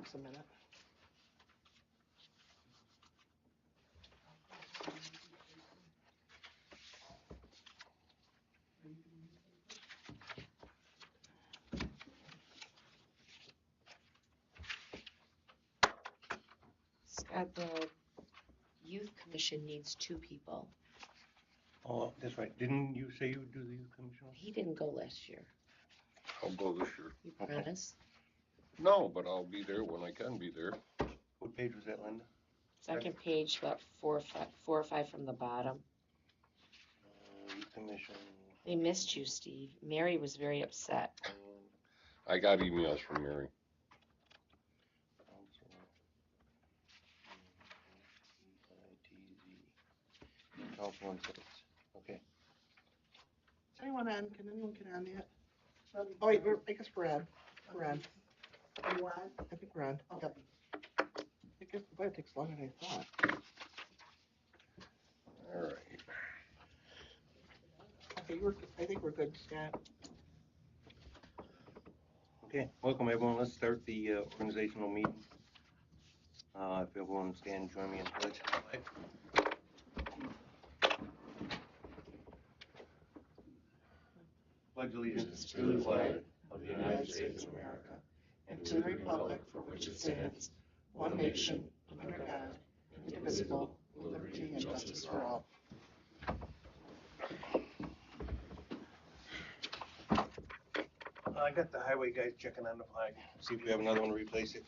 takes a minute. Scott, the youth commission needs 2 people. Oh, that's right. Didn't you say you would do the youth commission? He didn't go last year. I'll go this year. You promise? No, but I'll be there when I can be there. What page was that, Linda? Second page, about 4 or 5 from the bottom. Youth commission. They missed you, Steve. Mary was very upset. I got emails from Mary. Council on Six. Okay. Is anyone on? Can anyone get on yet? Oh, wait, I guess we're on. We're on. Are you on? I think we're on. Yep. I guess it takes longer than I thought. All right. Okay, I think we're good, Scott. Okay, welcome everyone. Let's start the organizational meeting. If everyone stand, join me in pledge. Pledge allegiance to the flag of the United States of America and to the republic for which it stands, one nation, under God, indivisible, with liberty and justice for all. I got the highway guys checking on the flag. See if we have another one to replace it.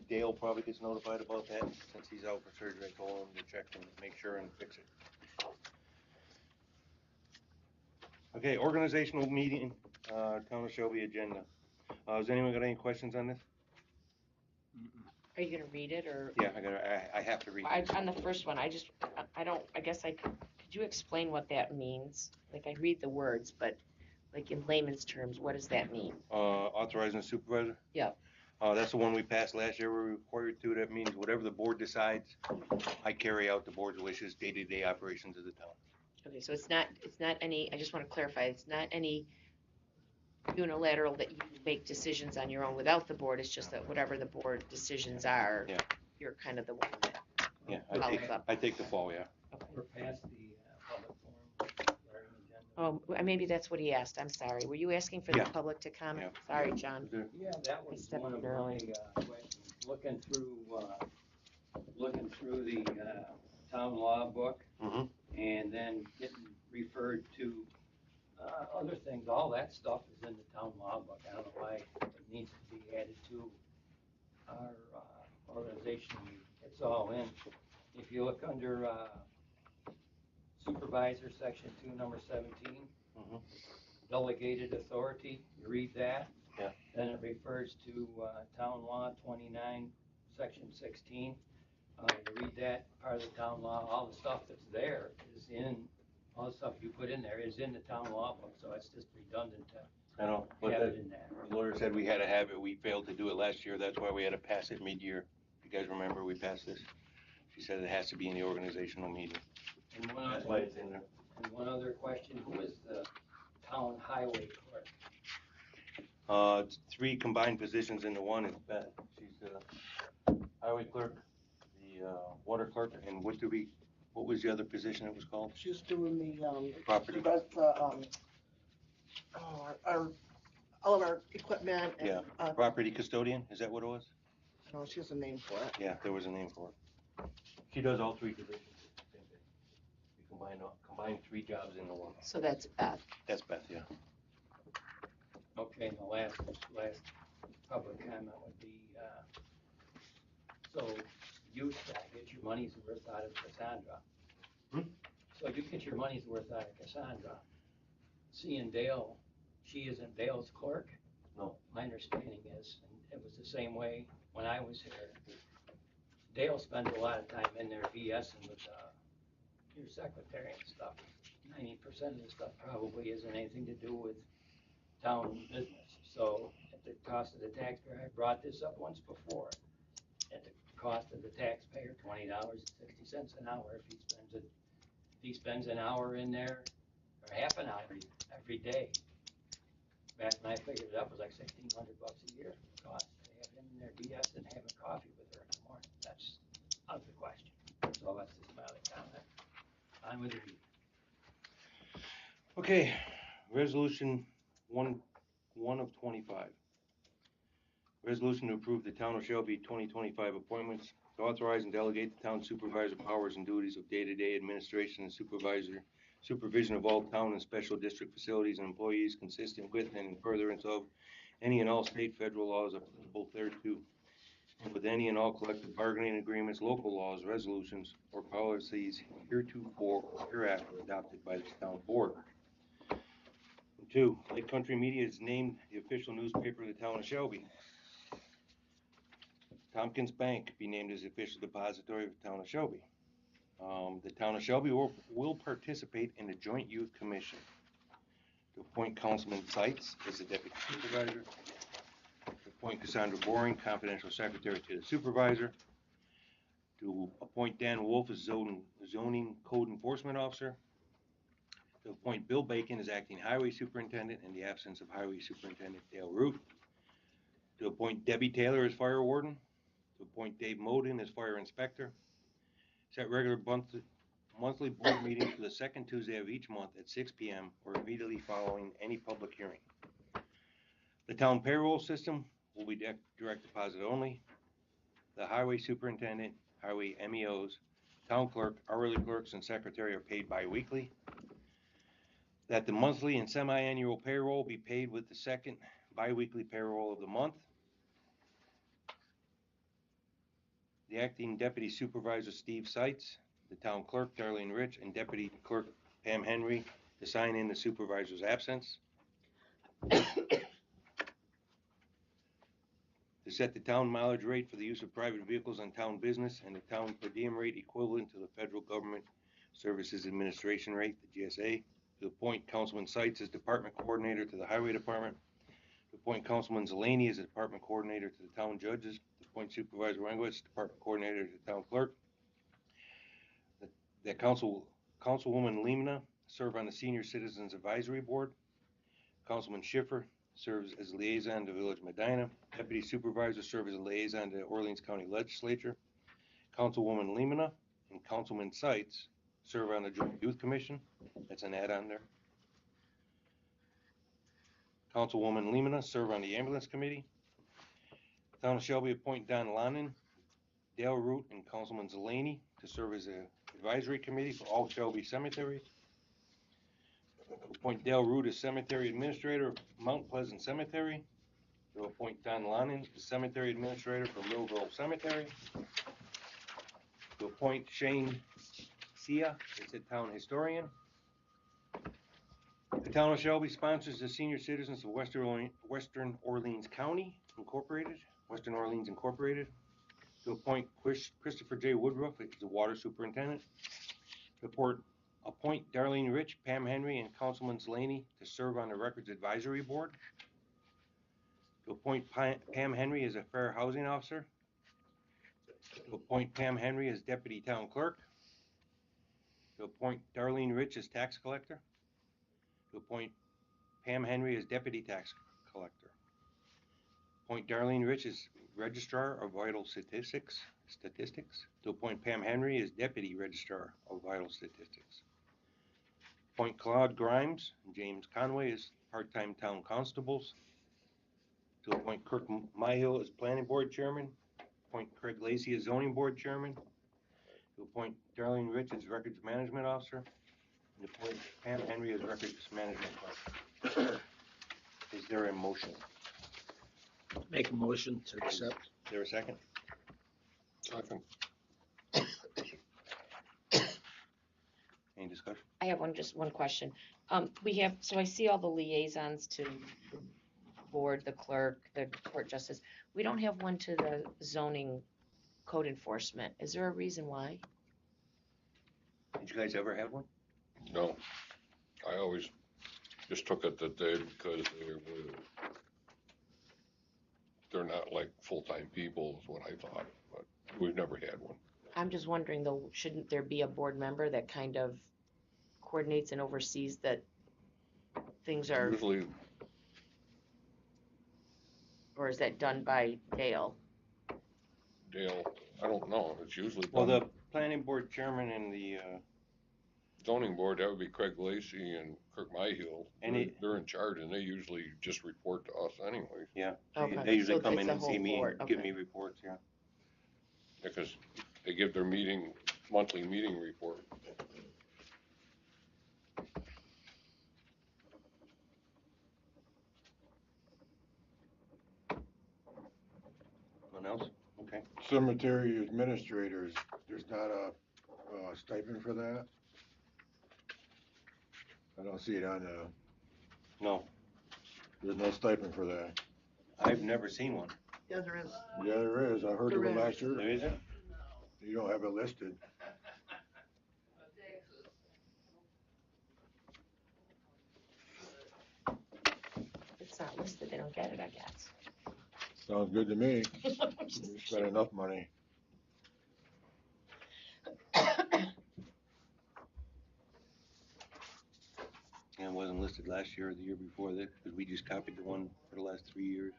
Dale probably gets notified about that since he's out for surgery. I told him to check and make sure and fix it. Okay, organizational meeting, Town of Shelby agenda. Has anyone got any questions on this? Are you gonna read it or? Yeah, I have to read it. On the first one, I guess could you explain what that means? Like I read the words, but like in layman's terms, what does that mean? Authorizing the supervisor? Yeah. That's the one we passed last year. We're required to. That means whatever the board decides, I carry out the board's wishes, day-to-day operations of the town. Okay, so it's not any, I just want to clarify, it's not any unilateral that you make decisions on your own without the board. It's just that whatever the board decisions are, yeah, you're kind of the one that follows up. I take the fall, yeah. Okay. We're past the public forum. Oh, maybe that's what he asked. I'm sorry. Were you asking for the public to comment? Yeah. Sorry, John. Yeah, that was one of my questions. Looking through the town law book, mm-hmm. and then getting referred to other things. All that stuff is in the town law book. I don't know why it needs to be added to our organization. It's all in. If you look under Supervisor Section 2, number 17, mm-hmm. Delegated authority, you read that. Yeah. Then it refers to Town Law 29, Section 16. You read that, part of the town law, all the stuff that's there is in, all the stuff you put in there is in the town law book, so it's just redundant to I know, but have it in there. The lawyer said we had to have it. We failed to do it last year. That's why we had to pass it mid-year. You guys remember we passed this? She said it has to be in the organizational meeting. And that's why it's in there. And one other question, who is the town highway clerk? It's 3 combined positions into one. It's Beth. She's the highway clerk, the water clerk, and what was the other position it was called? She's doing the property. All of our equipment. And, yeah. Property custodian. Is that what it was? No, she has a name for it. Yeah, there was a name for it. She does all 3 positions. We combine 3 jobs into one. So that's Beth. That's Beth, yeah. Okay, and the last public comment would be, so you get your money's worth out of Cassandra. So you get your money's worth out of Cassandra. Seeing Dale, she isn't Dale's clerk? No. My understanding is, and it was the same way when I was here. Dale spends a lot of time in there BSing with your secretary and stuff. 90% of the stuff probably isn't anything to do with town business. So at the cost of the taxpayer, I brought this up once before. At the cost of the taxpayer, $20.60 an hour if he spends an hour in there, or half an hour every day. Back when I figured it up, it was like $1,600 a year cost. there BS and having coffee with her in the morning. That's out of the question. So that's just my other comment. I'm with you. Okay, resolution one of 25. Resolution to approve the Town of Shelby 2025 appointments, to authorize and delegate the town supervisor powers and duties of day-to-day administration and supervision of all town and special district facilities and employees consistent with and in furtherance of any and all state, federal laws applicable thereto, and with any and all collective bargaining agreements, local laws, resolutions, or policies heretofore or hereafter adopted by this town board. 2, Lake Country Media is named the official newspaper of the town of Shelby. Tompkins Bank be named as the official depository of the town of Shelby. The town of Shelby will participate in the Joint Youth Commission. To appoint Councilman Seitz as the deputy supervisor. To appoint Cassandra Boring, confidential secretary to the supervisor. To appoint Dan Wolf as zoning code enforcement officer. To appoint Bill Bacon as acting highway superintendent in the absence of highway superintendent Dale Root. To appoint Debbie Taylor as fire warden. To appoint Dave Moden as fire inspector. Set regular monthly board meetings for the second Tuesday of each month at 6 p.m. or immediately following any public hearing. The town payroll system will be direct deposit only. The highway superintendent, highway MEOs, town clerk, hourly clerks, and secretary are paid bi-weekly. That the monthly and semi-annual payroll be paid with the second bi-weekly payroll of the month. The acting deputy supervisor Steve Seitz, the town clerk Darlene Rich, and deputy clerk Pam Henry to sign in the supervisor's absence. To set the town mileage rate for the use of private vehicles on town business and the town per diem rate equivalent to the Federal Government Services Administration rate, the GSA. To appoint Councilman Seitz as department coordinator to the highway department. To appoint Councilman Zelani as a department coordinator to the town judges. To appoint Supervisor Rangwitz, department coordinator to the town clerk. That Councilwoman Lemina serve on the Senior Citizens Advisory Board. Councilman Schiffer serves as liaison to Village Medina. Deputy Supervisor serves as a liaison to Orleans County Legislature. Councilwoman Lemina and Councilman Seitz serve on the Joint Youth Commission. That's an add-on there. Councilwoman Lemina serve on the Ambulance Committee. Town of Shelby appoint Don Lonan, Dale Root, and Councilman Zelani to serve as an advisory committee for all Shelby cemeteries. Appoint Dale Root as cemetery administrator of Mount Pleasant Cemetery. To appoint Don Lonan as cemetery administrator for Millville Cemetery. To appoint Shane Sia as the town historian. The town of Shelby sponsors the senior citizens of Western Orleans County Incorporated, Western Orleans Incorporated. To appoint Christopher J. Woodruff as the water superintendent. To appoint Darlene Rich, Pam Henry, and Councilman Zelani to serve on the Records Advisory Board. To appoint Pam Henry as a fair housing officer. To appoint Pam Henry as deputy town clerk. To appoint Darlene Rich as tax collector. To appoint Pam Henry as deputy tax collector. Appoint Darlene Rich as registrar of vital statistics. To appoint Pam Henry as deputy registrar of vital statistics. Appoint Claude Grimes and James Conway as part-time town constables. To appoint Kirk Myhill as planning board chairman. Appoint Craig Lacey as zoning board chairman. To appoint Darlene Rich as records management officer. And appoint Pam Henry as records management clerk. Is there a motion? Make a motion to accept. Is there a second? Second. Any discussion? I have just one question. So I see all the liaisons to the board, the clerk, the court justice. We don't have one to the zoning code enforcement. Is there a reason why? Did you guys ever have one? No, I always just took it that because they're not like full-time people is what I thought, but we've never had one. I'm just wondering though, shouldn't there be a board member that kind of coordinates and oversees that things are, Usually, or is that done by Dale? Dale, I don't know, it's usually Well, done. the planning board chairman and the, Zoning board, that would be Craig Lacy and Kirk Myhill. And it- They're in charge and they usually just report to us anyways. yeah, Okay, they usually so come it's in the and see whole me board, and give okay. me reports, yeah. Because they give their monthly meeting report. Anyone else? Okay. Cemetery administrators, there's not a stipend for that? I don't see it on No, there's no stipend for that. I've never seen one. Yeah, there is. Yeah, there is, I heard There of it is. last year. There isn't? You don't have it listed. If it's not listed, they don't get it, I guess. Sounds good to me. You spent enough money. Yeah, it wasn't listed last year or the year before that, because we just copied the one for the last 3 years.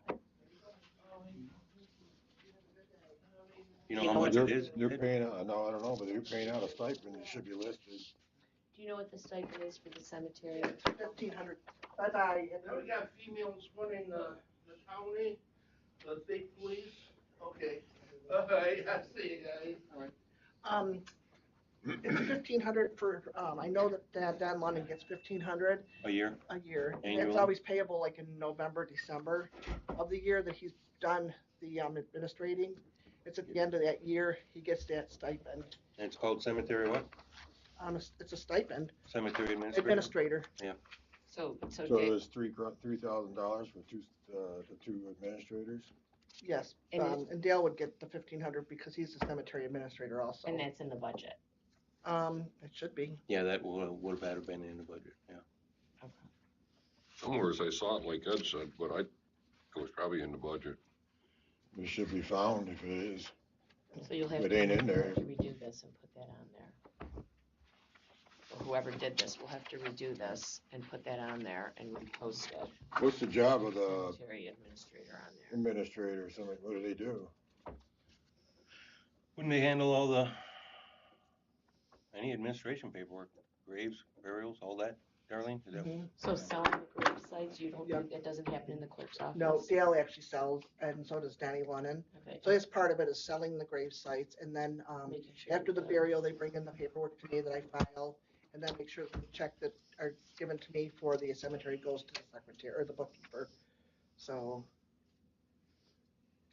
You know how much it is? They're paying, no, I don't know, but they're paying out a stipend, it should be listed. Do you know what the stipend is for the cemetery? 1,500. Bye-bye. Now we got females running the county, the state police. Okay. I see you guys. It's 1,500 for, I know that Dan London gets 1,500 A year? a year. And Annually? it's always payable like in November, December of the year that he's done the administrating. It's at the end of that year, he gets that stipend. And it's called cemetery what? It's a stipend, Cemetery administrator? administrator. So So Dave, there's $3,000 for the two administrators? Yes, And and Dale would get the 1,500 because he's the cemetery administrator also. and that's in the budget. It should be. Yeah, that would have been in the budget, yeah. Somewheres I saw it, like Ed said, but it was probably in the budget. It should be found if it is. So you'll have It to ain't in there. redo this and put that on there. Or whoever did this will have to redo this and put that on there and repost it. What's the job of the Cemetery administrator on there. administrator, something, what do they do? Wouldn't they handle all any administration paperwork, graves, burials, all that, Darlene? Is that- Mhm. So selling the grave sites, you don't, Yeah. that doesn't happen in the clerk's office? No, Dale actually sells, and so does Danny Lennon. Okay. So his part of it is selling the grave sites, and then Making sure after you the do it. burial, they bring in the paperwork to me that I file, and then make sure the check that are given to me for the cemetery goes to the secretary or the bookkeeper. So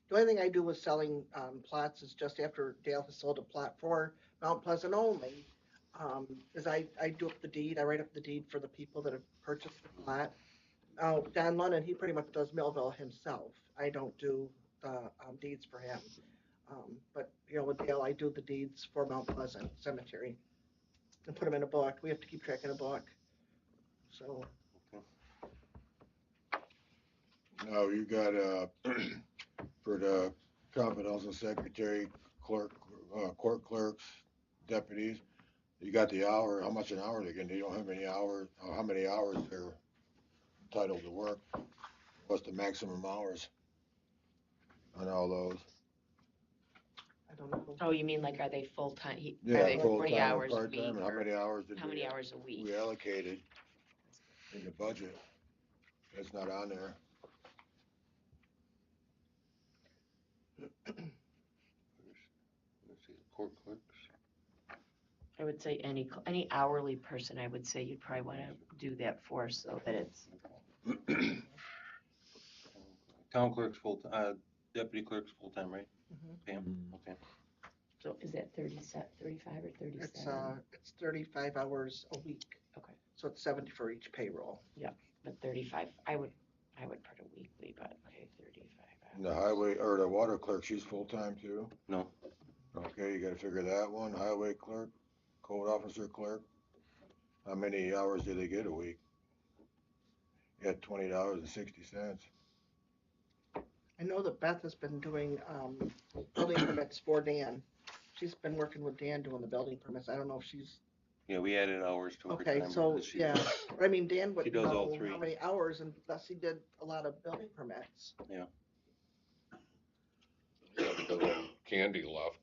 the only thing I do with selling plots is just after Dale has sold a plot for Mount Pleasant only, is I do up the deed, I write up the deed for the people that have purchased the plot. Don Lennon, he pretty much does Millville himself. I don't do the deeds for him. But, with Dale, I do the deeds for Mount Pleasant Cemetery and put them in a book. We have to keep track in a book. So, Now, you got, for the confidential secretary, clerk, court clerks, deputies, you got the hour, how much an hour they get, they don't have any hours, how many hours they're entitled to work? What's the maximum hours on all those? I don't know. Oh, you mean like, are they full-time? Are Yeah, they 40 full-time or hours a week? part-time, and how or many hours did How many hours a week? we allocated in the budget? That's not on there. Let's see, court clerks. I would say any hourly person, I would say you'd probably want to do that for so that it's, Town clerk's deputy clerk's full-time, right? Mhm. Pam, okay. so is that 35 or 37? It's 35 hours a week. Okay. So it's 70 for each payroll. But 35, I would put a weekly, but okay, 35 And hours. the highway, or the water clerk, she's full-time too? No. Okay, you gotta figure that one, highway clerk, code officer clerk. How many hours do they get a week? At $20.60. I know that Beth has been doing building permits for Dan. She's been working with Dan doing the building permits. I don't know if she's, Yeah, we added hours to her okay, time. so, because she- yeah. I mean, Dan would She does all know three. how many hours, and thus he did a lot of building permits. Yeah, because on Candy left.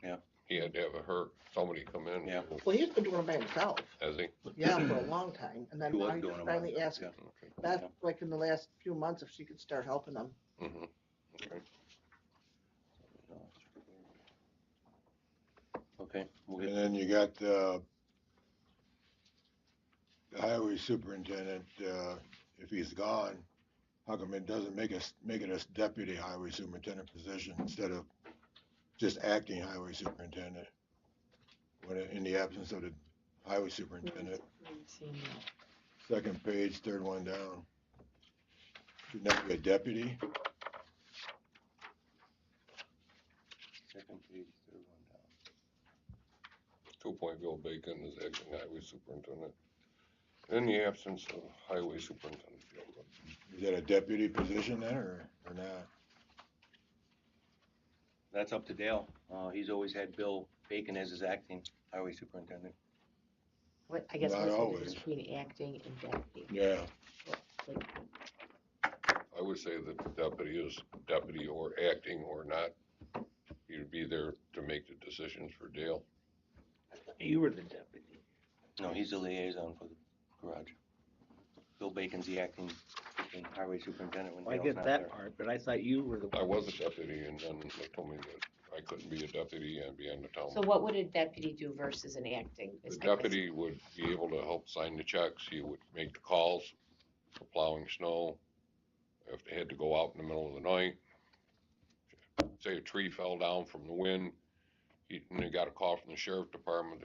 Yeah. He had to have somebody come in. Yeah. Well, he's been doing them by himself, Has he? yeah, for a long time, and then He was now he doing them finally by asked himself, Okay. Beth, Yeah. like in the last few months, if she could start helping him. Mm-hmm. Okay. Okay, we'll And get, then you got, the highway superintendent, if he's gone, how come it doesn't make it a deputy highway superintendent position instead of just acting highway superintendent? When, in the absence of the highway superintendent, Seeing that. second page, third one down. Shouldn't that be a deputy? second page, third one down. 2 Bill Bacon is acting highway superintendent. In the absence of highway superintendent. Is that a deputy position then, or not? That's up to Dale. He's always had Bill Bacon as his acting highway superintendent. What, I guess Not what's the always. difference between acting and deputy? Yeah, Like, I would say that the deputy is deputy or acting or not. You'd be there to make the decisions for Dale. You were the deputy. No, he's the liaison for the garage. Bill Bacon's the acting highway superintendent when Well, I Dale's get not that there. part, but I thought you were the one. I was a deputy, and then they told me that I couldn't be a deputy and be on the town. so what would a deputy do versus an acting? The Is- I guess- deputy would be able to help sign the checks. He would make the calls for plowing snow. If they had to go out in the middle of the night, say a tree fell down from the wind, and they got a call from the sheriff department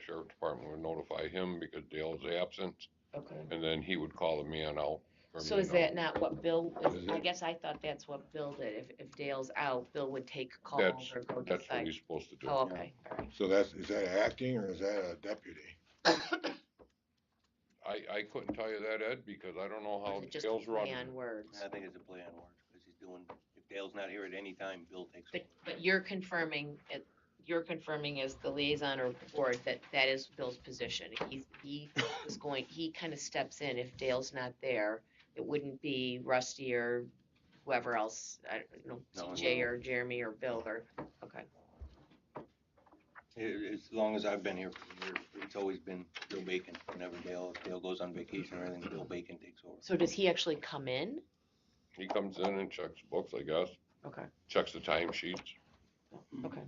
would notify him because Dale is absent, Okay. and then he would call the man out. or So man is out. that not what Bill, Is I it? guess I thought that's what Bill did. If Dale's out, Bill would take calls That's, or go to that's what site. he's supposed to do. Oh, okay, all right. so is that acting or is that a deputy? I couldn't tell you that, Ed, because I don't know Or how is it just a Dale's play running. on words? I think it's a play on words, because he's doing, if Dale's not here at any time, Bill takes over. But you're confirming, as the liaison or board that that is Bill's position. He kind of steps in if Dale's not there. It wouldn't be Rusty or whoever else, I don't know, No. TJ or Jeremy or Bill or, okay. As long as I've been here for years, it's always been Bill Bacon. Whenever Dale goes on vacation or anything, Bill Bacon takes over. So does he actually come in? He comes in and checks books, I guess, Okay, checks the time sheets. okay.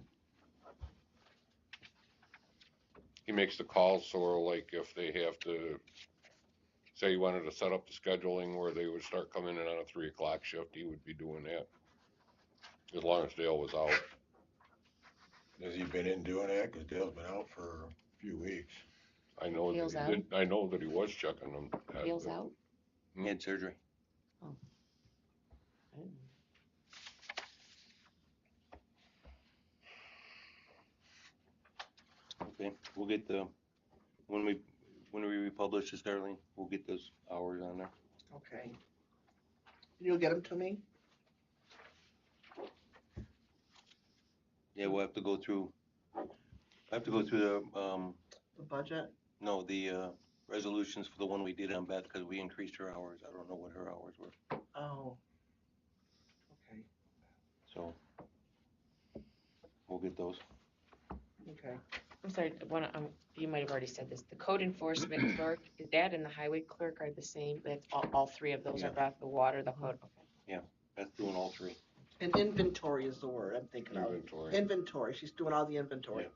He makes the calls, so like if they have to, say he wanted to set up the scheduling where they would start coming in on a 3 o'clock shift, he would be doing that. As long as Dale was out. Has he been in doing that? Cause Dale's been out for a few weeks. I know that Dale's he out? did, I know that he was checking them. Dale's out? He had surgery. I didn't know. Okay, we'll get when we republish this, Darlene, we'll get those hours on there. Okay. You'll get them to me? Yeah, we'll have to go through, the, The budget? no, the, resolutions for the one we did on Beth, because we increased her hours. I don't know what her hours were, Oh. Okay, so we'll get those. okay. I'm sorry, you might have already said this. The code enforcement clerk, is that and the highway clerk are the same? That's all three of those are Yeah. about the water, the code, okay. Beth's doing all three. And inventory is the word I'm thinking of. Inventory. Inventory, she's doing all the inventory. Yeah.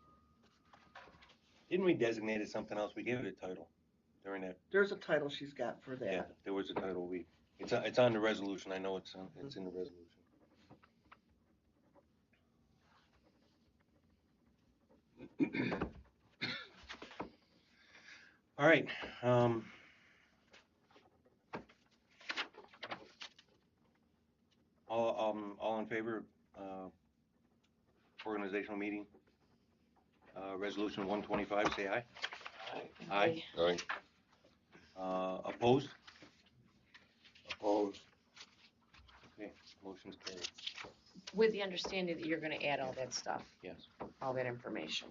Didn't we designate it something else? We gave it a title during that. There's a title she's got for Yeah, that. there was a title. It's on the resolution. I know it's in the resolution. All right, all in favor, organizational meeting, resolution 125, say aye. Aye. Right, Opposed? Opposed? Okay, motion's carried. With the understanding that you're gonna add all that stuff, Yes. all that information.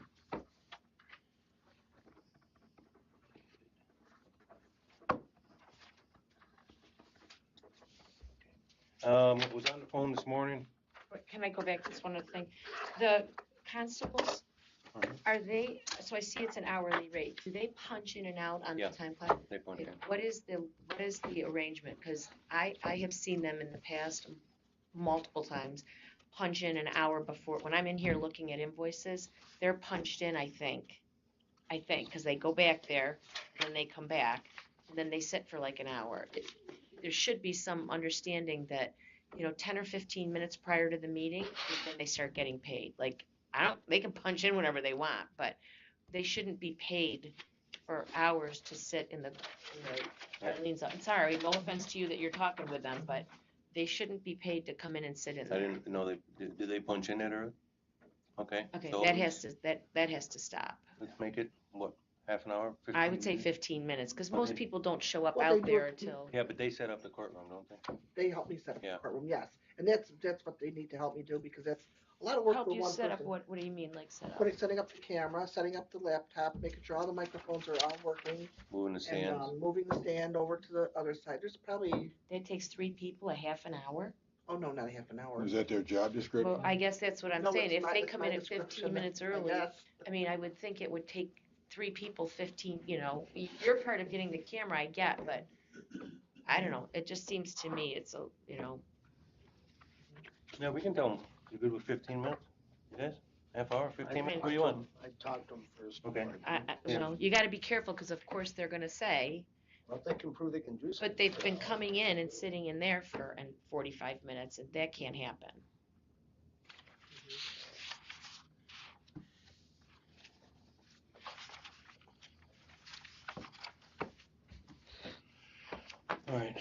Was on the phone this morning can I go back to this one other thing? The constables, are they, so I see it's an hourly rate. Do they punch in and out on the Yeah. time clock? They point Okay, out. what is the arrangement? Because I have seen them in the past multiple times, punch in an hour before, when I'm in here looking at invoices, they're punched in, I think, because they go back there, and then they come back, and then they sit for like an hour. There should be some understanding that, 10 or 15 minutes prior to the meeting, then they start getting paid. Like, they can punch in whenever they want, but they shouldn't be paid for hours to sit in the Arlene's, I'm sorry, no offense to you that you're talking with them, but they shouldn't be paid to come in and sit in I there. didn't know do they punch in that early? Okay. Okay, so that has to stop. Let's make it, what, half an hour? I would 15 say minutes? 15 minutes, because most Okay. people don't show up Well, out they do there it- until, Yeah, but they set up the courtroom, don't they? They help me set up Yeah. the courtroom, yes. And that's what they need to help me do, because that's a lot of work help for you one set up, person. what do you mean, like set up? Setting up the camera, setting up the laptop, making sure all the microphones are all working, Moving the and stands. moving the stand over to the other side. There's probably, That takes 3 people a half an hour? oh no, not a half an hour. Is that their job description? Well, I guess that's what I'm No, saying, it's if my- they it's come my in at description, 15 minutes I early, guess. I mean, I would think it would take 3 people 15, you're part of getting the camera, I get, but I don't know, it just seems to me it's Yeah, we can tell them, you good with 15 minutes? Yes? Half hour, 15 minutes, what do you want? I talked to them first. Okay. you gotta be careful, because of course they're gonna say, Well, if they can prove they can do something. but they've been coming in and sitting in there for 45 minutes, and that can't happen. All right.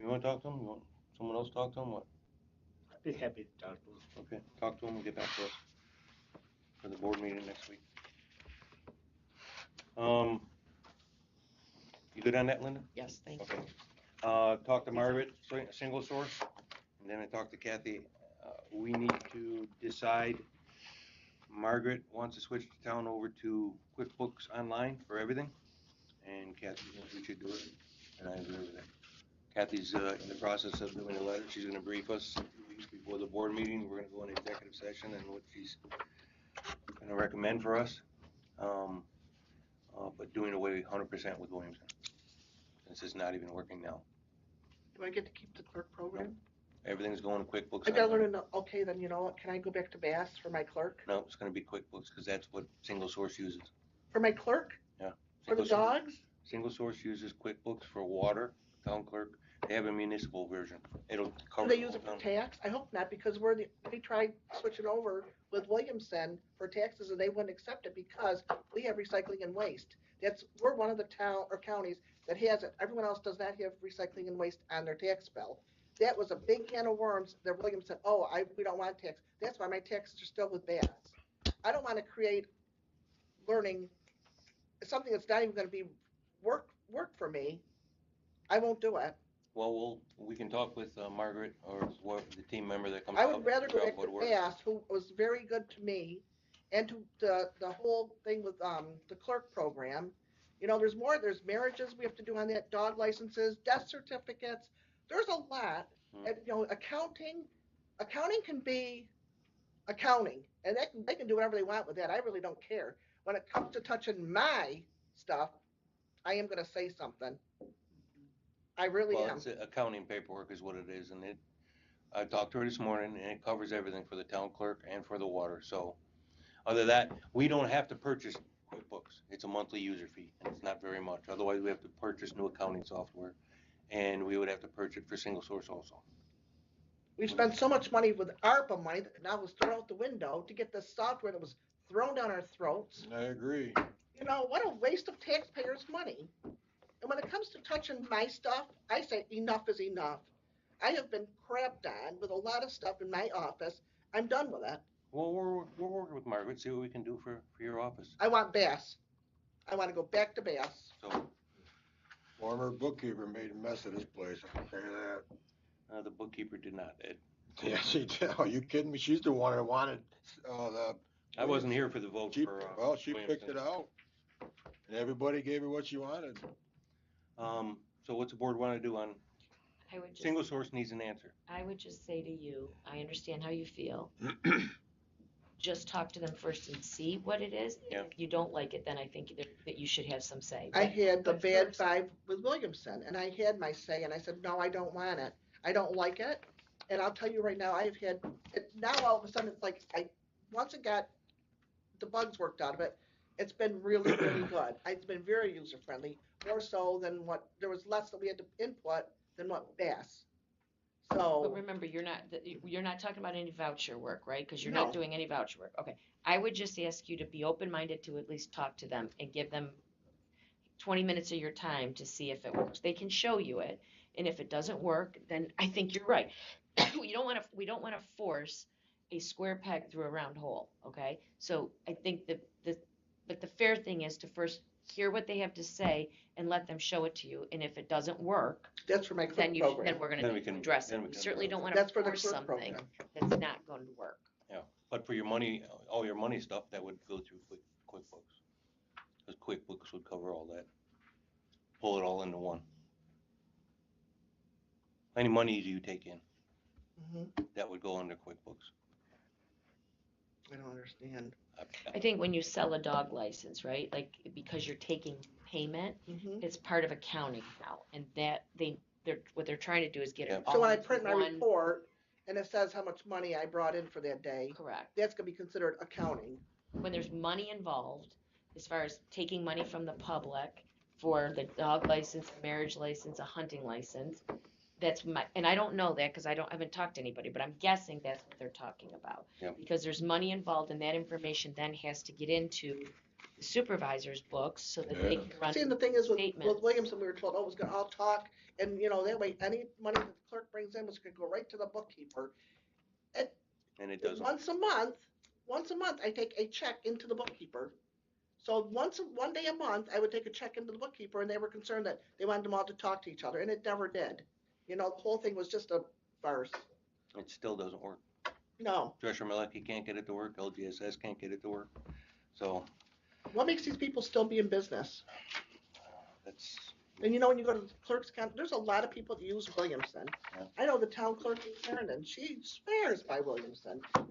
You want to talk to them? You want someone else to talk to them? What? I'd be happy to talk to them. Okay, talk to them and get back to us for the board meeting next week. You good on that, Linda? Yes, thank you. Okay. Talk to Margaret, single source, and then I talked to Kathy. We need to decide, Margaret wants to switch the town over to QuickBooks Online for everything, and Kathy thinks we should do it, and I agree with that. Kathy's in the process of doing a letter. She's gonna brief us 2 weeks before the board meeting. We're gonna go into executive session and what she's gonna recommend for us. But doing away 100% with Williamson, since it's not even working now. Do I get to keep the clerk program? Everything's going to QuickBooks. I gotta Online. learn okay, then you know what, can I go back to Bass for my clerk? No, it's gonna be QuickBooks, because that's what single source uses. For my clerk? For the Single source- dogs? Single source uses QuickBooks for water, town clerk. They have a municipal version. It'll Do cover. they the use whole it for town. tax? I hope not, because we tried switching over with Williamson for taxes and they wouldn't accept it because we have recycling and waste. We're one of the town or counties that has it. Everyone else does not have recycling and waste on their tax bill. That was a big can of worms that Williamson, we don't want tax. That's why my taxes are still with Bass. I don't want to create learning, something that's not even gonna be work for me. I won't do it. Well, we can talk with Margaret or the team member that comes I out. would rather go figure out back what to works. Bass, who was very good to me, and to the whole thing with the clerk program. There's more. There's marriages we have to do on that, dog licenses, death certificates. There's a lot. And accounting can be accounting, and they can do whatever they want with that. I really don't care. When it comes to touching my stuff, I am going to say something. I really Well, am. it's accounting paperwork is what it is, and I talked to her this morning, and it covers everything for the town clerk and for the water. So, other than that, we don't have to purchase QuickBooks. It's a monthly user fee, and it's not very much. Otherwise, we have to purchase new accounting software, and we would have to purchase for single source also. We've spent so much money with ARPA money that now was thrown out the window to get this software that was thrown down our throats. I agree. What a waste of taxpayers' money. And when it comes to touching my stuff, I say enough is enough. I have been crapped on with a lot of stuff in my office. I'm done with it. Well, we're working with Margaret, see what we can do for your office. I want Bass. I want to go back to Bass. So, Former bookkeeper made a mess of this place, I can tell you that. the bookkeeper did not, Ed. Yeah, she did. Are you kidding me? She's the one that wanted, I wasn't here for the vote she, for, well, she picked Williamson. it out. And everybody gave her what she wanted. So what's the board want to do on I would just, Single source needs an answer. I would just say to you, I understand how you feel. Just talk to them first and see what it is. Yeah. If you don't like it, then I think that you should have some say. I But- had the but bad first- five with Williamson, and I had my say, and I said, no, I don't want it. I don't like it. And I'll tell you right now, I've had, now all of a sudden, it's like, once it got the bugs worked out of it, it's been really, really good. It's been very user-friendly, more so than there was less that we had to input than what Bass. But So, remember, you're not talking about any voucher work, right? Because you're No. not doing any voucher work. Okay. I would just ask you to be open-minded to at least talk to them and give them 20 minutes of your time to see if it works. They can show you it. And if it doesn't work, then I think you're right. We don't want to force a square peg through a round hole. Okay. So I think but the fair thing is to first hear what they have to say and let them show it to you. And if it doesn't work, that's for my then clerk program. we're going Then to we can- address then it. we We can certainly address don't it. want to That's for the force clerk something program. that's not going to work. But for your money, all your money stuff, that would go through QuickBooks. Because QuickBooks would cover all that. Pull it all into one. Any money you take in, Mhm. that would go under QuickBooks. I don't understand. I think when you sell a dog license, right, like because you're taking payment, Mhm. it's part of accounting now, and that what they're trying to do is get it Yep. all So when I into print my one. report and it says how much money I brought in for that day, Correct. that's gonna be considered accounting. When there's money involved, as far as taking money from the public for the dog license, a marriage license, a hunting license, and I don't know that because I haven't talked to anybody, but I'm guessing that's what they're talking about. Yep. Because there's money involved, and that information then has to get into the supervisor's books so that they Yeah. can run See, and the thing is with statements. Williamson, we were told, oh, it was gonna all talk, and that way, any money that the clerk brings in was gonna go right to the bookkeeper. And it doesn't. Once a month, I take a check into the bookkeeper. So one day a month, I would take a check into the bookkeeper, and they were concerned that they wanted them all to talk to each other, and it never did. The whole thing was just a farce. It still doesn't work. No. Drescher Malecki can't get it to work. LGSS can't get it to work. So What makes these people still be in business? that's, And when you go to the clerk's counter, there's a lot of people that use Williamson. Yeah. I know the town clerk in Clarendon, she swears by Williamson. Are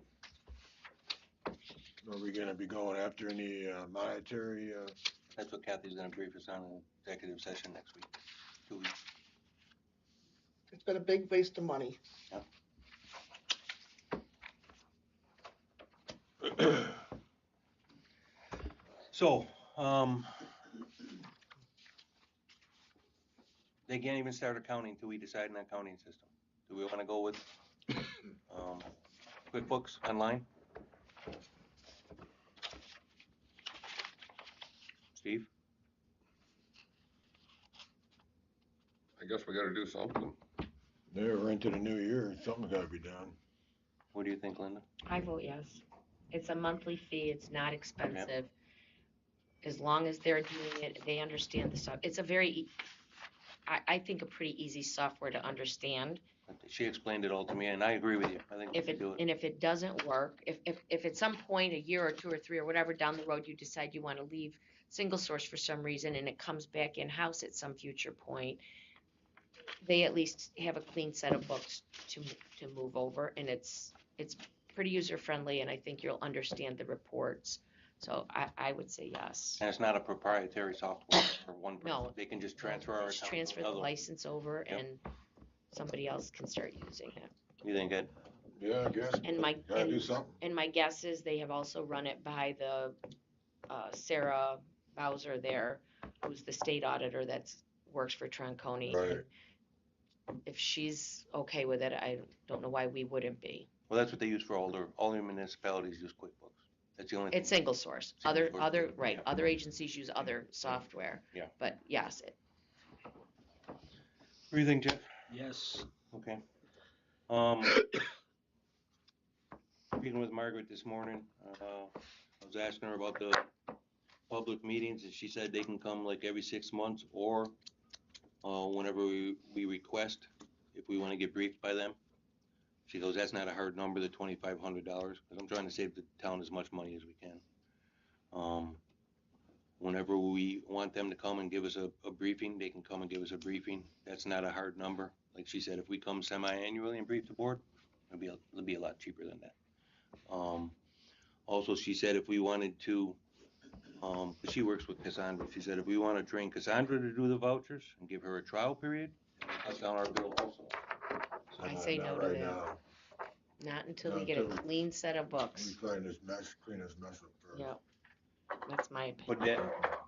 we gonna be going after any monetary, that's what Kathy's gonna brief us on in executive session next week. 2 weeks. It's been a big waste of money. So, they can't even start accounting until we decide on an accounting system. Do we wanna go with, QuickBooks Online? Steve? I guess we gotta do something. We're into the new year, something's gotta be done. What do you think, Linda? I vote yes. It's a monthly fee. It's not expensive. As long as they're doing it, they understand the stuff. It's a I think a pretty easy software to understand. She explained it all to me, and I agree with you. I think we should do it. And if it doesn't work, if at some point, a year or 2 or 3 or whatever down the road, you decide you want to leave single source for some reason and it comes back in-house at some future point, they at least have a clean set of books to move over, and it's pretty user-friendly, and I think you'll understand the reports. So I would say yes. And it's not a proprietary software for one person. No. They can just transfer our Just account. transfer to the another. license over Yep. and somebody else can start using it. You think Ed? Yeah, I guess, And my, gotta do and, something. and my guess is they have also run it by the, Sarah Bowser there, who's the state auditor works for Tronconi. Right. If she's okay with it, I don't know why we wouldn't be. Well, that's what they use for all the municipalities use QuickBooks. That's the only thing. It's single source. Single source, Right, yeah. other agencies use other software. Yeah. But yes, What do you think, Jeff? Yes. Okay. Speaking with Margaret this morning, I was asking her about the public meetings, and she said they can come like every 6 months or whenever we request, if we want to get briefed by them. She goes, that's not a hard number, the $2,500, because I'm trying to save the town as much money as we can. Whenever we want them to come and give us a briefing, they can come and give us a briefing. That's not a hard number. like she said, if we come semi-annually and brief the board, it'll be a lot cheaper than that. Also, she said if we wanted to, 'cause she works with Cassandra, she said if we want to train Cassandra to do the vouchers and give her a trial period, cut down our bill also. So, I say no Not to right that. now. Not until we Not get a until we- clean set of We books. clean this mess up first. Yeah, that's my opinion.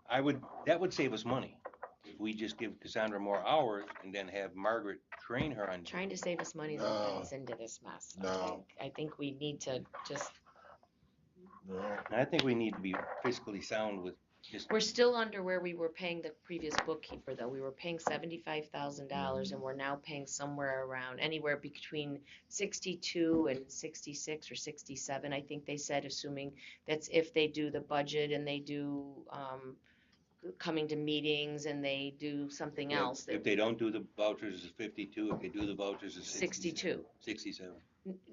but that would save us money. If we just give Cassandra more hours and then have Margaret train her on. Trying to save us money that No. got us into this mess. No. I think we need to just, No, And I think we need to be fiscally sound with just, we're still under where we were paying the previous bookkeeper though. We were paying $75,000 and we're now paying somewhere around anywhere between 62 and 66 or 67, I think they said, assuming that's if they do the budget and they do, coming to meetings and they do something else. if they don't do the vouchers, it's 52. If they do the vouchers, it's 62. 67.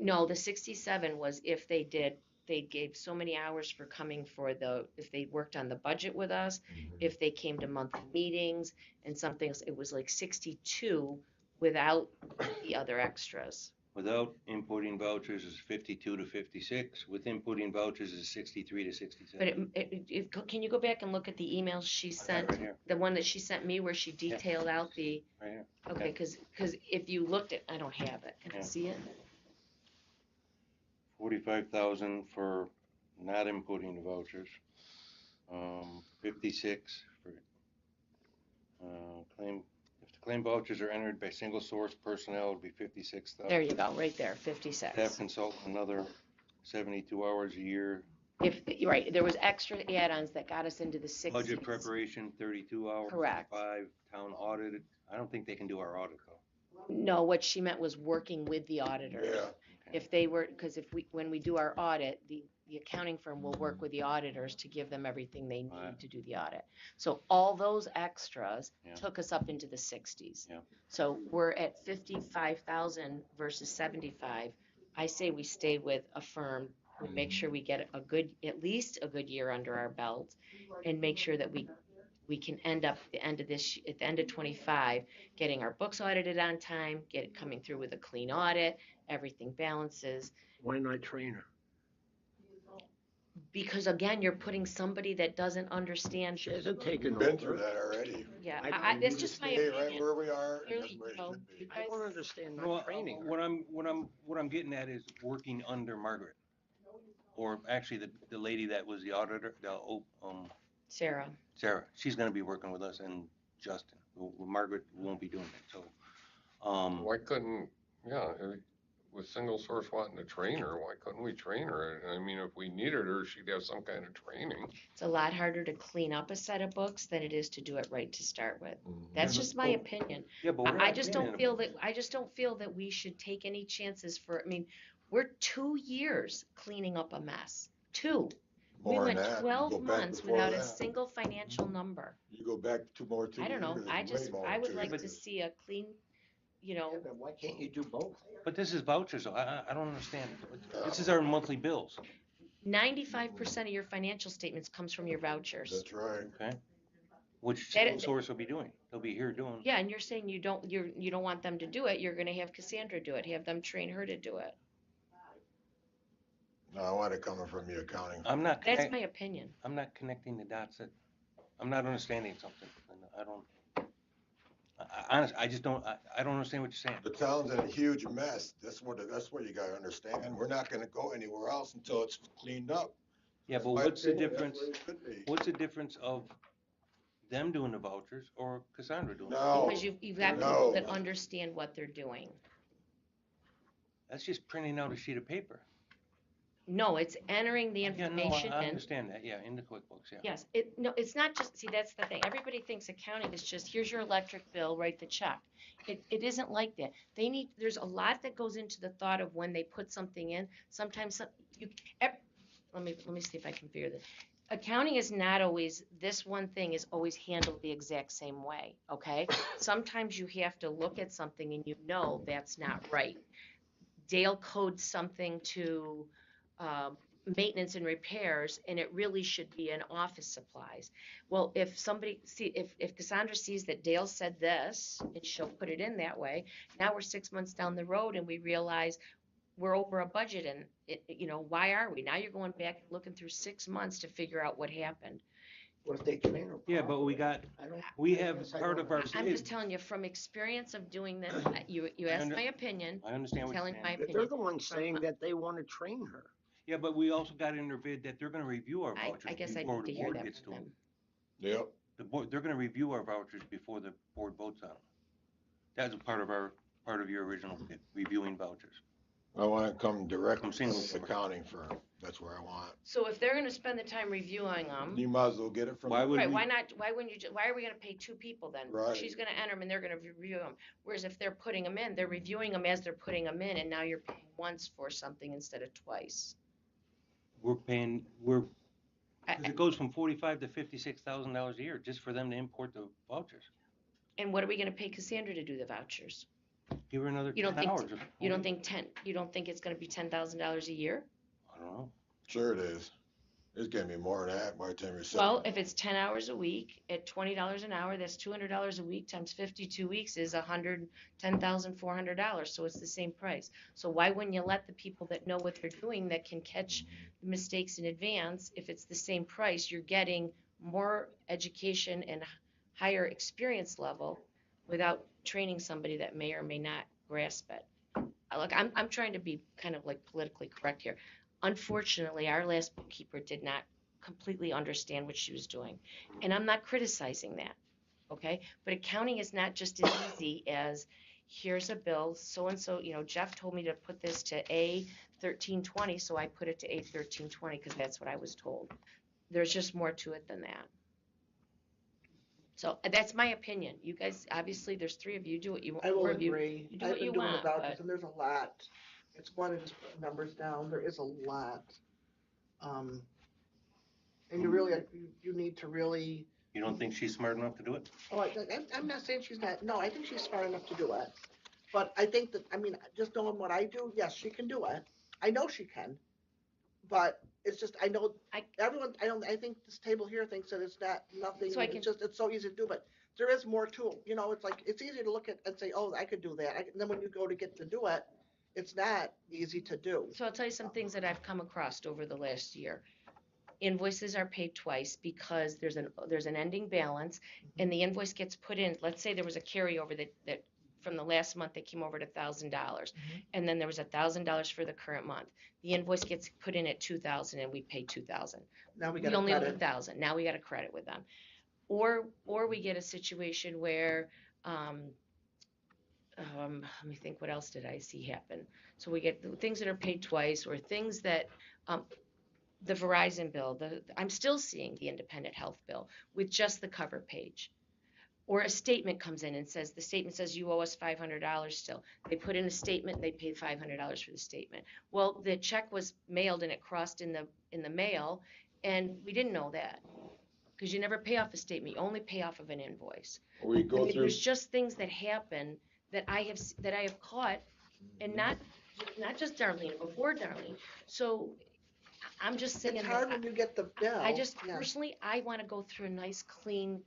No, the 67 was if they did, they gave so many hours for coming for if they worked on the budget with us, if they came to monthly meetings and something else, it was like 62 without the other extras. Without inputting vouchers is 52 to 56. With inputting vouchers is 63 to 67. But can you go back and look at the emails she I got it sent, right here, the one that she sent me where she detailed out the, right here. okay, because if you looked at, I don't have it, can I Yeah. see it? 45,000 for not inputting the vouchers. 56 for claim. If the claim vouchers are entered by single source personnel, it'd be 56,000. There you go, right there, Staff 56. consultant, another 72 hours a year. You're right, there was extra add-ons that got us into the 60s. Budget preparation, 32 hours. Correct. 5 town audit. I don't think they can do our audit though. No, what she meant was working with the auditors. yeah, If they were, because when we do our audit, the accounting firm will work with the auditors to give them everything they need Right. to do the audit. So all those extras Yeah. took us up into the 60s. Yeah. So we're at 55,000 versus 75. I say we stay with a firm, we make sure we get at least a good year under our belt, and make sure that we can end up at the end of 25, getting our books audited on time, coming through with a clean audit, everything balances. Why not train her? Because again, you're putting somebody that doesn't understand. She hasn't taken we've been through over. that already. Yeah, I- that's just my Stay right opinion. where we are, and Clearly, that's where it you know, should be. you I guys- don't understand Well, not training her. what I'm getting at is working under Margaret, or actually the lady that was the auditor, Sarah, Sarah. She's going to be working with us, and Justin. Margaret won't be doing it. So, Why couldn't, with single source wanting to train her, why couldn't we train her? I mean, if we needed her, she'd have some kind of training. it's a lot harder to clean up a set of books than it is to do it right to start with. That's just my opinion. yeah, but we're I not just cleaning don't them. feel that we should take any chances I mean, we're 2 years cleaning up a mess. 2. We More than went that. You 12 go back months before without a that. single financial number. You go back two I don't know, years, way more I than would 2 like to years. see a clean, Yeah, but why can't you do both? But this is vouchers, so I don't understand. This is our monthly bills, 95% of your financial statements comes from your vouchers. That's right. okay? Which That- single source will be doing. They'll be here doing. Yeah, and you're saying you don't want them to do it, you're gonna have Cassandra do it, have them train her to do it. No, I want it coming from the accounting. I'm not. That's my opinion. I'm not connecting the dots. That I'm not understanding something. And I don't. Honestly, I just don't. I don't understand what you're saying. The town's in a huge mess. That's what you gotta understand. We're not gonna go anywhere else until it's cleaned up. Yeah, but My what's the opinion, that's difference? where it should be. What's the difference of them doing the vouchers or Cassandra doing it? No, Because you've got No. people that understand what they're doing. That's just printing out a sheet of paper. No, it's entering the Yeah, no, information I in. understand that. Yeah, in the QuickBooks. Yeah. Yes, it's not just, see, that's the thing. Everybody thinks accounting is just, here's your electric bill, write the check. It isn't like that. There's a lot that goes into the thought of when they put something in. Sometimes let me see if I can figure this. Accounting is not always, this one thing is always handled the exact same way, okay? Sometimes you have to look at something and you know that's not right. Dale codes something to maintenance and repairs, and it really should be in office supplies. Well, if Cassandra sees that Dale said this, and she'll put it in that way, now we're 6 months down the road and we realize we're over a budget, and why are we? Now you're going back, looking through 6 months to figure out what happened. What if they train her? Yeah, but we got, properly? we I have guess I part don't of our understand. I'm just savings. telling you from experience of doing this, you asked my opinion, I understand what you're telling saying. my They're opinion. the ones saying that they want to train her. Yeah, but we also got in their bid that they're gonna review our I vouchers guess I before need the to hear board that gets to from them. them. Yep. The board, they're gonna review our vouchers before the board votes on them. That's a part of your original bid, reviewing vouchers. I want to come direct From from single the source. accounting firm. That's where I want. So if they're gonna spend the time reviewing them, You might as well get it from. Why would right, we- why wouldn't you, why are we gonna pay two people then? Right. She's gonna enter them and they're gonna review them. Whereas if they're putting them in, they're reviewing them as they're putting them in, and now you're paying once for something instead of twice. We're paying, I- cause it goes from $45,000 to $56,000 a year just for them to import the vouchers. And what are we gonna pay Cassandra to do the vouchers? Give her another You don't 10 think- hours. You don't think it's gonna be $10,000 a year? I don't know. Sure it is. It's gonna be more than that by the time you're. Well, if it's 10 hours a week at $20 an hour, that's $200 a week times 52 weeks is $110,400. So it's the same price. So why wouldn't you let the people that know what they're doing, that can catch the mistakes in advance? If it's the same price, you're getting more education and higher experience level without training somebody that may or may not grasp it. Look, I'm trying to be kind of like politically correct here. Unfortunately, our last bookkeeper did not completely understand what she was doing. And I'm not criticizing that, okay? But accounting is not just as easy as, here's a bill, so-and-so, Jeff told me to put this to A1320, so I put it to A1320 because that's what I was told. There's just more to it than that. So that's my opinion. You guys, obviously, there's three of you, do what you want. I will four of you, agree. you do I've what been you doing the want, vouchers, but- and there's a lot. It's one to just put numbers down. There is a lot. And you really, you need to really, You don't think she's smart enough to do it? I'm not saying she's not, no, I think she's smart enough to do it. But I think that, just knowing what I do, yes, she can do it. I know she can. But it's just, I know, I think this table here thinks that it's not, nothing, So I can- it's so easy to do, but there is more to it. It's like, it's easy to look at and say, oh, I could do that. And then when you go to get to do it, it's not easy to do. So I'll tell you some things that I've come across over the last year. Invoices are paid twice because there's an ending balance, and the invoice gets put in. Let's say there was a carryover that from the last month that came over to $1,000, and then there was $1,000 for the current month. The invoice gets put in at $2,000, and we pay $2,000. Now we We got to only owe credit. $1,000. Now we got a credit with them, or we get a situation where. Let me think, what else did I see happen? So we get the things that are paid twice, or things that, the Verizon bill, I'm still seeing the independent health bill with just the cover page. Or a statement comes in and the statement says you owe us $500 still. They put in a statement, they paid $500 for the statement. Well, the check was mailed and it crossed in the mail, and we didn't know that. Because you never pay off a statement, you only pay off of an invoice. We go through. There's just things that happen that I have caught, and not just Darlene, before Darlene. So I'm just saying It's hard that when you get the bill. I just Yeah. personally, I want to go through a nice clean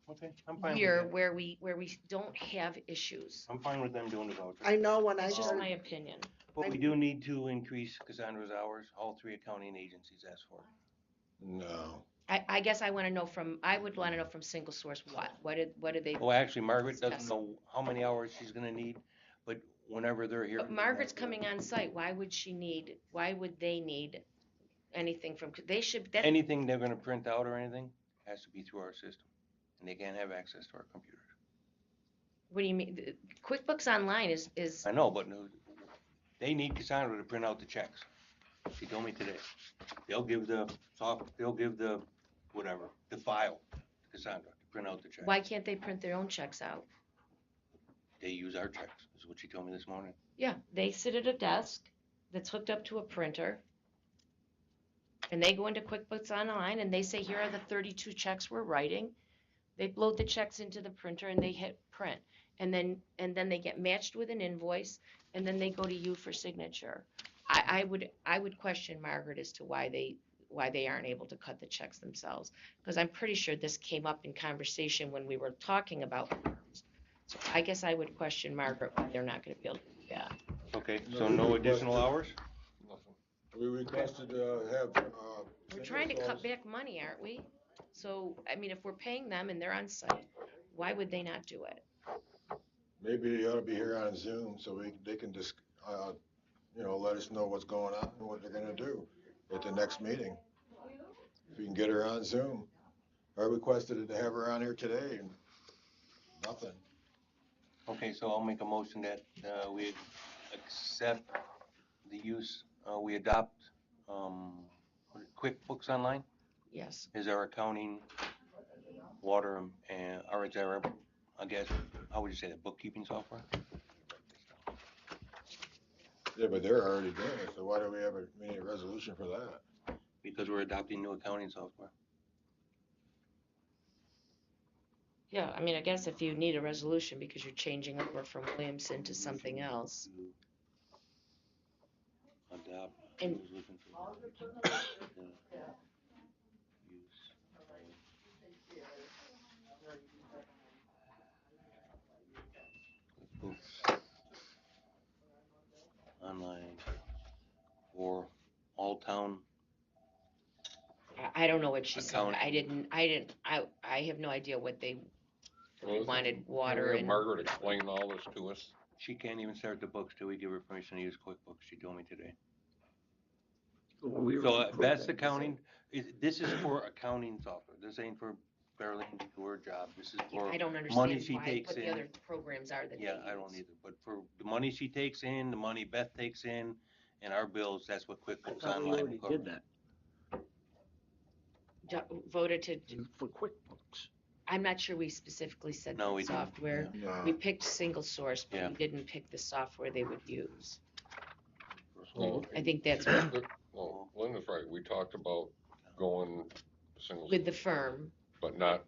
Okay, I'm fine with year that. where we don't have issues. I'm fine with them doing the vouchers. I know when I That's just started, my opinion. But we do need to increase Cassandra's hours. All three accounting agencies asked for it. No. I guess I would want to know from single source what did they? Well, actually, Margaret doesn't Discuss. know how many hours she's gonna need, but whenever they're here. But Margaret's coming on site. Why would they need anything from? They should. Anything they're gonna print out or anything has to be through our system, and they can't have access to our computers. What do you mean? QuickBooks Online is I know, but no, they need Cassandra to print out the checks. She told me today. They'll give the whatever, the file to Cassandra to print out the check. why can't they print their own checks out? They use our checks, is what she told me this morning. Yeah, they sit at a desk that's hooked up to a printer, and they go into QuickBooks Online and they say, here are the 32 checks we're writing. They load the checks into the printer and they hit print, and then they get matched with an invoice, and then they go to you for signature. I would question Margaret as to why they aren't able to cut the checks themselves. Because I'm pretty sure this came up in conversation when we were talking about. So I guess I would question Margaret why they're not gonna be able to do that. Okay, so no additional hours? Nothing. We requested to have, We're trying to cut back money, aren't we? So, I mean, if we're paying them and they're on site, why would they not do it? maybe they ought to be here on Zoom so they can just, let us know what's going on and what they're gonna do at the next meeting. If we can get her on Zoom. I requested to have her on here today and nothing. Okay, so I'll make a motion that, we accept the use, we adopt, QuickBooks Online Yes. is our accounting, water, and, or is our, I guess, how would you say that, bookkeeping software? Yeah, but they're already doing it, so why do we need a resolution for that? Because we're adopting new accounting software. Yeah, I mean, I guess if you need a resolution because you're changing over from Williamson to something else. Adopt. And- resolution for the use of QuickBooks Online for all town. I don't know what she said. Accounting. I have no idea what they Well, wanted water Have and. Margaret explain all this to us. She can't even start the books till we give her permission to use QuickBooks, she told me today. We So already approved best that. accounting, this is for accounting software, this ain't for Darlene to do her job, this is for I don't money understand she why, takes what the in. other programs are that they Yeah, I don't use. either, but for the money she takes in, the money Beth takes in, and our bills, that's what I QuickBooks thought we Online already will cover. did that Voted to, for QuickBooks. I'm not sure we specifically said No, that we didn't. software. No. We picked single source, but Yeah. we didn't pick the software they would use. No, I think that's no, Linda's right. We talked about going single. with the firm. But not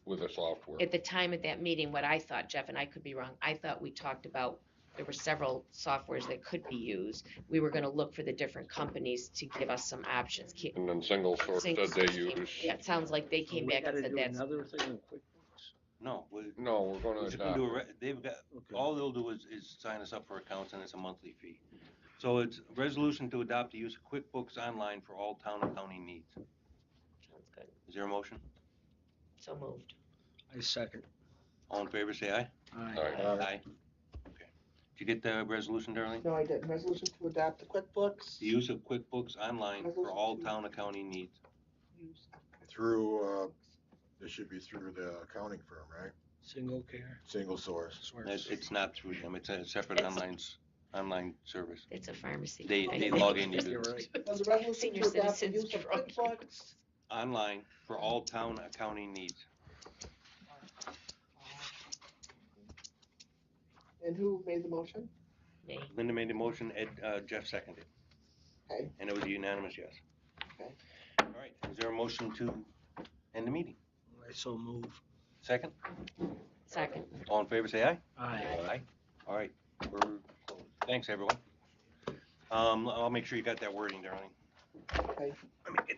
with the software. At the time at that meeting, what I thought, Jeff, and I could be wrong, I thought we talked about, there were several softwares that could be used. We were gonna look for the different companies to give us some options. And then single source said they use. Yeah, it sounds like they So came we back and gotta said do that's. another thing in QuickBooks? No, No, we're gonna we're just gonna adopt. do they've got, Okay. all they'll do is sign us up for accounts and it's a monthly fee. So it's a resolution to adopt the use of QuickBooks Online for all town accounting needs. Sounds good. Is there a motion? So moved. I second. All in favor, say aye. Aye. Aye. Okay. Did you get the resolution, Darlene? No, I didn't. Resolution to adopt the QuickBooks. The use of QuickBooks Online for all town accounting needs. Use of Through, this should be through the accounting firm, right? Single care. Single source. It's not through them, it's a separate online service. It's a pharmacy. They log in, You're use right. Was the resolution Senior to adopt the citizens use of drug QuickBooks? online for all town accounting needs. And who made the motion? Me. Linda made the motion, Jeff seconded. Okay. And it was a unanimous yes. Okay. All right, is there a motion to end the meeting? I so move. Second? Second. All in favor, say aye. Aye. Aye. All right, we're closed. Thanks, everyone. I'll make sure you got that wording, Darlene. Okay. Let me get